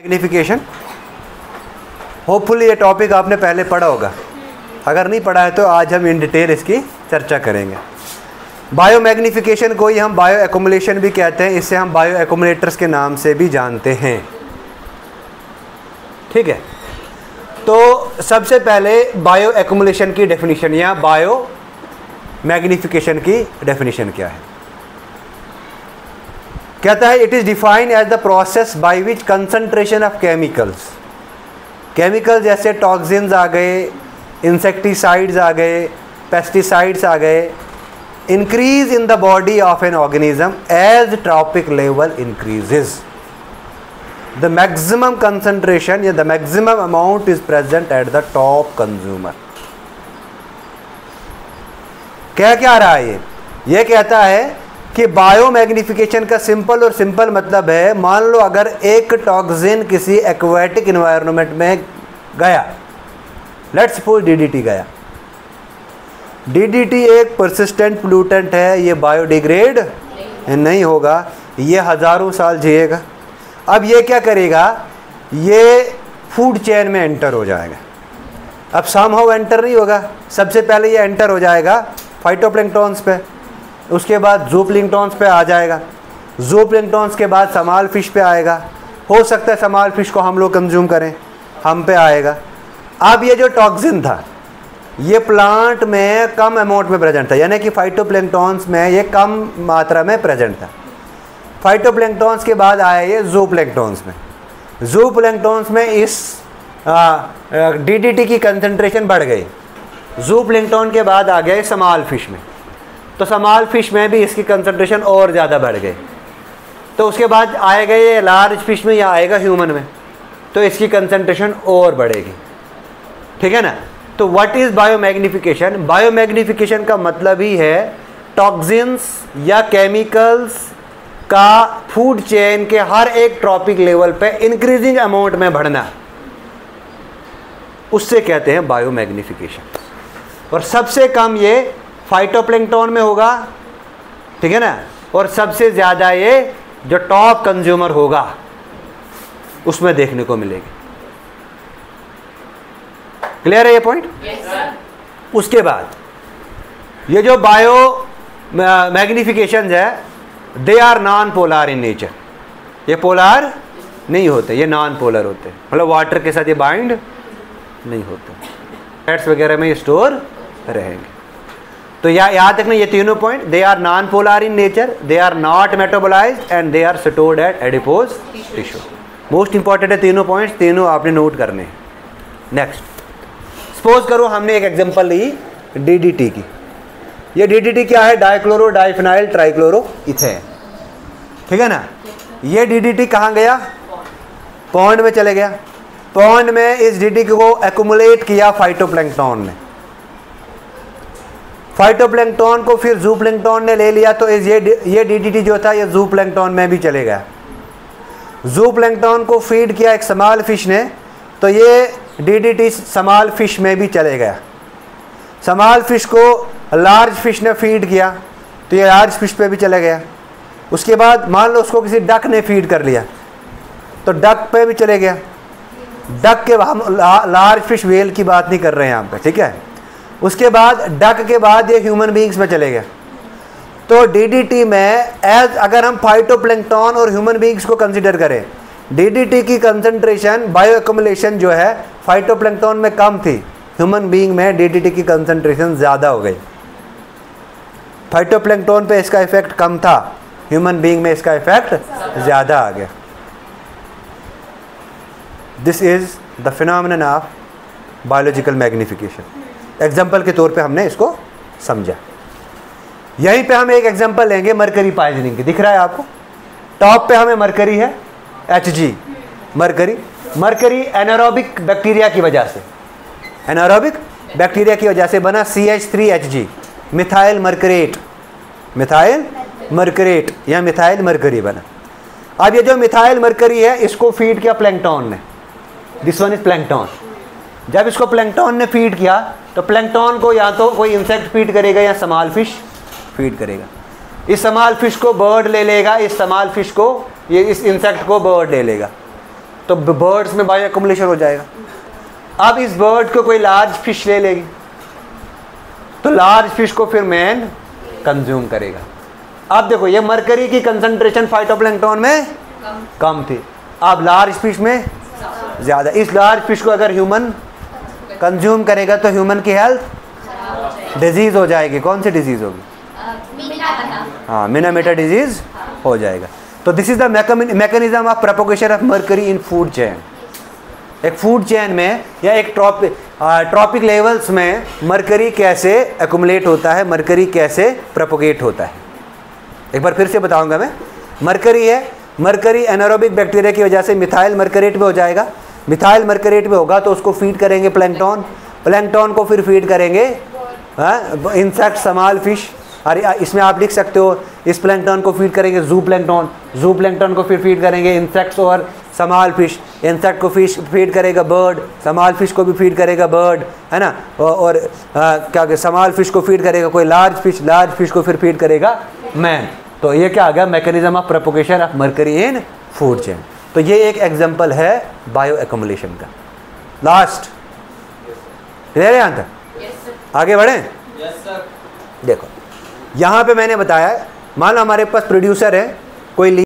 Magnification, hopefully ये topic आपने पहले पढ़ा होगा, अगर नहीं पढ़ा है तो आज हम इन डिटेल इसकी चर्चा करेंगे। बायो मैग्नीफिकेशन को ही हम बायो एक्यूमुलेशन भी कहते हैं, इससे हम बायो एक्यूमुलेटर्स के नाम से भी जानते हैं। ठीक है, तो सबसे पहले बायो एक्यूमुलेशन की डेफिनेशन या बायो मैग्नीफिकेशन की डेफिनेशन क्या है। कहता है it is defined as the process by which concentration of chemicals जैसे टॉक्सिन्स आ गए, इंसेक्टिसाइड्स आ गए, पेस्टिसाइड्स आ गए, increase in the body of an organism as trophic level increases. The maximum concentration या the maximum amount is present at the top consumer. क्या रहा है ये कहता है कि बायो मैग्नीफिकेशन का सिंपल मतलब है, मान लो अगर एक टॉक्सिन किसी एक्वेटिक एनवायरनमेंट में गया, लेट्स सपोज डीडीटी गया। डीडीटी एक परसिस्टेंट पोल्यूटेंट है, ये बायोडिग्रेड नहीं होगा, ये हज़ारों साल जिएगा। अब ये क्या करेगा, ये फूड चेन में एंटर हो जाएगा। अब समहाउ एंटर नहीं होगा, सबसे पहले ये एंटर हो जाएगा फाइटोप्लैंक्टन्स पे, उसके बाद ज़ूप्लैंक्टन्स पे आ जाएगा, ज़ूप्लैंक्टन्स के बाद समाल फिश पे आएगा, हो सकता है समाल फिश को हम लोग कंज्यूम करें, हम पे आएगा। अब ये जो टॉक्सिन था ये प्लांट में कम अमाउंट में प्रेजेंट था, यानी कि फाइटोप्लैंक्टन्स में ये कम मात्रा में प्रेजेंट था। फाइटोप्लैंक्टन्स के बाद आया ये ज़ूप्लैंक्टन्स में, ज़ूप्लैंक्टन्स में इस डीडीटी की कंसंट्रेशन बढ़ गई। ज़ूप्लैंक्टन के बाद आ गया समाल फिश में, तो समाल फिश में भी इसकी कंसंट्रेशन और ज़्यादा बढ़ गई। तो उसके बाद आएगा ये लार्ज फिश में या आएगा ह्यूमन में, तो इसकी कंसंट्रेशन और बढ़ेगी। ठीक है ना। तो व्हाट इज़ बायोमैग्निफिकेशन? बायोमैग्निफिकेशन का मतलब ही है टॉक्सिन्स या केमिकल्स का फूड चेन के हर एक ट्रॉपिक लेवल पे इंक्रीजिंग अमाउंट में बढ़ना, उससे कहते हैं बायोमैग्निफिकेशन। और सबसे कम ये फाइटोप्लैंक्टन में होगा, ठीक है ना, और सबसे ज़्यादा ये जो टॉप कंज्यूमर होगा उसमें देखने को मिलेगी। क्लियर है ये पॉइंट? yes, उसके बाद ये जो बायो मैग्निफिकेशन है, they are non polar in nature. ये पोलर नहीं होते, ये नॉन पोलर होते हैं, मतलब वाटर के साथ ये बाइंड नहीं होते, फैट्स वगैरह में ये स्टोर रहेंगे। तो याद रखना ये तीनों point, they are non polar in nature, they are not metabolised and they are stored at adipose tissue. Most important है तीनों पॉइंट्स, तीनों आपने नोट करने हैं। नेक्स्ट, सपोज करो हमने एक एग्जांपल ली डीडीटी की। ये डीडीटी क्या है? Dichlorodiphenyltrichloroethane. ठीक है ना। ये डीडीटी कहाँ गया? पॉन्ड में चले गया। पॉन्ड में इस डीडीटी को एक्यूमुलेट किया फाइटोप्लैंक्टन ने, फाइटोप्लैंक्टन को फिर ज़ूप्लैंक्टन ने ले लिया, तो ये डीडीटी जो था ये ज़ूप्लैंक्टन में भी चले गया। ज़ूप्लैंक्टन को फीड किया एक समाल फिश ने, तो ये डीडीटी समाल फिश में भी चले गया। समाल फिश को लार्ज फिश ने फीड किया, तो ये लार्ज फिश पे भी चले गया। उसके बाद मान लो उसको किसी डक ने फीड कर लिया, तो डक पे भी चले गया। डक के हम लार्ज फिश वेल की बात नहीं कर रहे हैं यहाँ पे, ठीक है। उसके बाद डक के बाद ये ह्यूमन बीइंग्स में चले गए। तो डीडीटी में एज अगर हम फाइटोप्लैंक्टन और ह्यूमन बीइंग्स को कंसीडर करें, डीडीटी की कंसंट्रेशन बायो एक्यूमुलेशन जो है फाइटोप्लैंक्टन में कम थी, ह्यूमन बीइंग में डीडीटी की कंसंट्रेशन ज़्यादा हो गई। फाइटोप्लैंक्टन पे इसका इफेक्ट कम था, ह्यूमन बीइंग में इसका इफेक्ट ज़्यादा आ गया। This is the phenomenon of biological magnification. Example के तौर पे हमने इसको समझा। यहीं पे हम एक एग्जाम्पल लेंगे मरकरी पॉइजनिंग की। दिख रहा है आपको, टॉप पे हमें मरकरी है, Hg मरकरी एनारोबिक बैक्टीरिया की वजह से, एनारोबिक बैक्टीरिया की वजह से बना CH3Hg, मिथाइल मरकरेट या मिथाइल मरकरी बना। अब ये जो मिथाइल मरकरी है इसको फीड किया प्लैंक्टन ने, दिस वन इज प्लैंक्टन। जब इसको प्लैंक्टन ने फीड किया तो प्लैंक्टन को या तो कोई इंसेक्ट फीड करेगा या समाल फिश फीड करेगा। इस समाल फिश को बर्ड ले लेगा, इस समाल फिश को, ये इस इंसेक्ट को बर्ड ले लेगा। तो बर्ड्स में बायो एक्यूमुलेशन हो जाएगा। अब इस बर्ड को कोई लार्ज फिश ले लेगी तो लार्ज फिश को फिर मैन कंज्यूम करेगा। अब देखो ये मरकरी की कंसंट्रेशन फाइटोप्लैंक्टन में कम थी, अब लार्ज फिश में ज़्यादा। इस लार्ज फिश को अगर ह्यूमन कंज्यूम करेगा तो ह्यूमन की हेल्थ डिजीज़ हो जाएगी। कौन सी डिजीज़ होगी? हाँ, मिनामेटा डिजीज़ हो जाएगा। तो this is the mechanism of propagation of mercury in food chain. एक फूड चेन में या एक ट्रॉपिक लेवल्स में मर्करी कैसे एक्युमुलेट होता है, मर्करी कैसे प्रोपोगेट होता है। एक बार फिर से बताऊंगा मैं। मर्करी है, मर्करी एनारोबिक बैक्टीरिया की वजह से मिथाइल मर्करेट में हो जाएगा। मिथाइल मर्करेट में होगा तो उसको फीड करेंगे प्लैंकटन, प्लैंकटन को फिर फीड करेंगे इंसेक्ट, स्मॉल फिश। अरे इसमें आप लिख सकते हो इस प्लैंकटन को फीड करेंगे जू प्लैंकटन, जू प्लैंकटन को फिर फीड करेंगे इंसेक्ट्स और स्मॉल फिश, इंसेक्ट को फिश फीड करेगा बर्ड, स्मॉल फिश को भी फीड करेगा बर्ड, है ना। और क्या स्मॉल फिश को फीड करेगा कोई लार्ज फिश, लार्ज फिश को फिर फीड करेगा मैन। तो ये क्या आ गया? Mechanism of propagation of mercury in food chain. तो ये एक एग्जांपल है बायो एक्यूमुलेशन का। लास्ट क्लियर है यहाँ तक? आगे बढ़े? देखो यहाँ पे मैंने बताया, मान लो हमारे पास प्रोड्यूसर है कोई